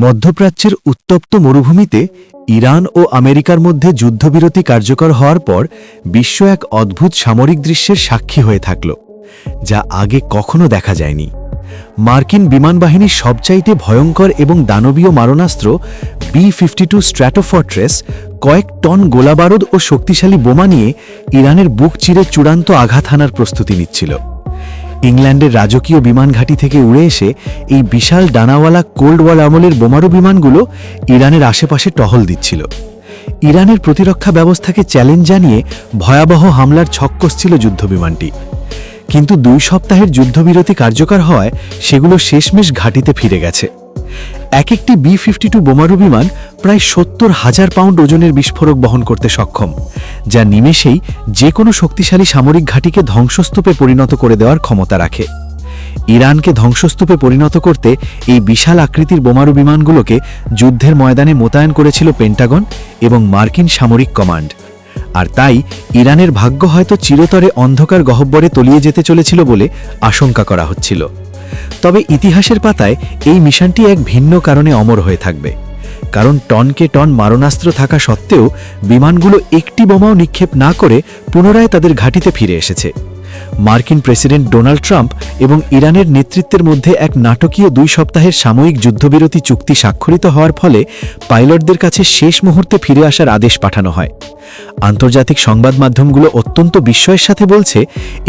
মধ্যপ্রাচ্যের উত্তপ্ত মরুভূমিতে ইরান ও আমেরিকার মধ্যে যুদ্ধবিরতি কার্যকর হওয়ার পর বিশ্ব এক অদ্ভুত সামরিক দৃশ্যের সাক্ষী হয়ে থাকল, যা আগে কখনো দেখা যায়নি। মার্কিন বিমানবাহিনীর সবচাইতে ভয়ঙ্কর এবং দানবীয় মারণাস্ত্র B-52 স্ট্র্যাটোফর্ট্রেস কয়েক টন গোলাবারুদ ও শক্তিশালী বোমা নিয়ে ইরানের বুক চিরে চূড়ান্ত আঘাত হানার প্রস্তুতি নিচ্ছিল। ইংল্যান্ডের রাজকীয় বিমান ঘাঁটি থেকে উড়ে এসে এই বিশাল ডানাওয়ালা কোল্ড ওয়ার আমলের বোমারু বিমানগুলো ইরানের আশেপাশে টহল দিচ্ছিল। ইরানের প্রতিরক্ষা ব্যবস্থাকে চ্যালেঞ্জ জানিয়ে ভয়াবহ হামলার ছক কষছিল যুদ্ধবিমানটি। কিন্তু 2 সপ্তাহের যুদ্ধবিরতি কার্যকর হওয়ায় সেগুলো শেষমেশ ঘাঁটিতে ফিরে গেছে। এক একটি B-52 বোমারু বিমান প্রায় 70,000 পাউন্ড ওজনের বিস্ফোরক বহন করতে সক্ষম, যা নিমেষেই যে কোনো শক্তিশালী সামরিক ঘাঁটিকে ধ্বংসস্তূপে পরিণত করে দেওয়ার ক্ষমতা রাখে। ইরানকে ধ্বংসস্তূপে পরিণত করতে এই বিশাল আকৃতির বোমারু বিমানগুলোকে যুদ্ধের ময়দানে মোতায়েন করেছিল পেন্টাগন এবং মার্কিন সামরিক কমান্ড। আর তাই ইরানের ভাগ্য হয়তো চিরতরে অন্ধকার গহ্বরে তলিয়ে যেতে চলেছিল বলে আশঙ্কা করা হচ্ছিল। তবে ইতিহাসের পাতায় এই মিশনটি এক ভিন্ন কারণে অমর হয়ে থাকবে, কারণ টনকে টন মারণাস্ত্র থাকা সত্ত্বেও বিমানগুলো একটি বোমাও নিক্ষেপ না করে পুনরায় তাদের ঘাঁটিতে ফিরে এসেছে। মার্কিন প্রেসিডেন্ট ডোনাল্ড ট্রাম্প এবং ইরানের নেতৃত্বের মধ্যে এক নাটকীয় 2 সপ্তাহের সাময়িক যুদ্ধবিরতি চুক্তি স্বাক্ষরিত হওয়ার ফলে পাইলটদের কাছে শেষ মুহূর্তে ফিরে আসার আদেশ পাঠানো হয়। আন্তর্জাতিক সংবাদ মাধ্যমগুলো অত্যন্ত বিস্ময়ের সাথে বলছে,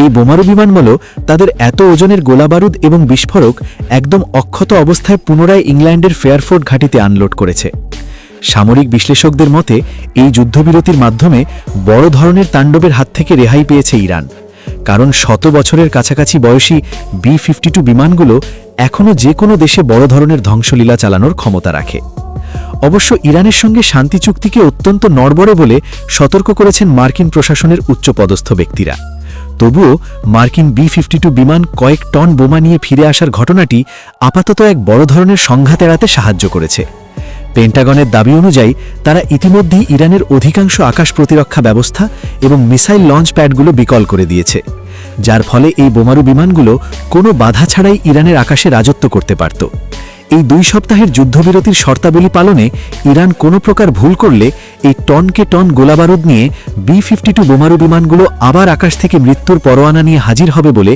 এই বোমারু বিমানগুলো তাদের এত ওজনের গোলাবারুদ এবং বিস্ফোরক একদম অক্ষত অবস্থায় পুনরায় ইংল্যান্ডের ফেয়ারফোর্ট ঘাঁটিতে আনলোড করেছে। সামরিক বিশ্লেষকদের মতে এই যুদ্ধবিরতির মাধ্যমে বড় ধরনের তাণ্ডবের হাত থেকে রেহাই পেয়েছে ইরান, কারণ 100 বছরের কাছাকাছি বয়সী B-52 বিমানগুলো এখনও যে কোনো দেশে বড় ধরনের ধ্বংসলীলা চালানোর ক্ষমতা রাখে। অবশ্য ইরানের সঙ্গে শান্তি চুক্তিকে অত্যন্ত নড়বড়ে বলে সতর্ক করেছেন মার্কিন প্রশাসনের উচ্চপদস্থ ব্যক্তিরা। তবুও মার্কিন B-52 বিমান কয়েক টন বোমা নিয়ে ফিরে আসার ঘটনাটি আপাতত এক বড় ধরনের সংঘাত এড়াতে সাহায্য করেছে। পেন্টাগনের দাবি অনুযায়ী তারা ইতিমধ্যেই ইরানের অধিকাংশ আকাশ প্রতিরক্ষা ব্যবস্থা এবং মিসাইল লঞ্চ প্যাডগুলো বিকল করে দিয়েছে, যার ফলে এই বোমারু বিমানগুলো কোনো বাধা ছাড়াই ইরানের আকাশে রাজত্ব করতে পারত। এই 2 সপ্তাহের যুদ্ধবিরতির শর্তাবলী পালনে ইরান কোনো প্রকার ভুল করলে এই টনকে টন গোলাবারুদ নিয়ে B-52 বোমারু বিমানগুলো আবার আকাশ থেকে মৃত্যুর পরোয়ানা নিয়ে হাজির হবে বলে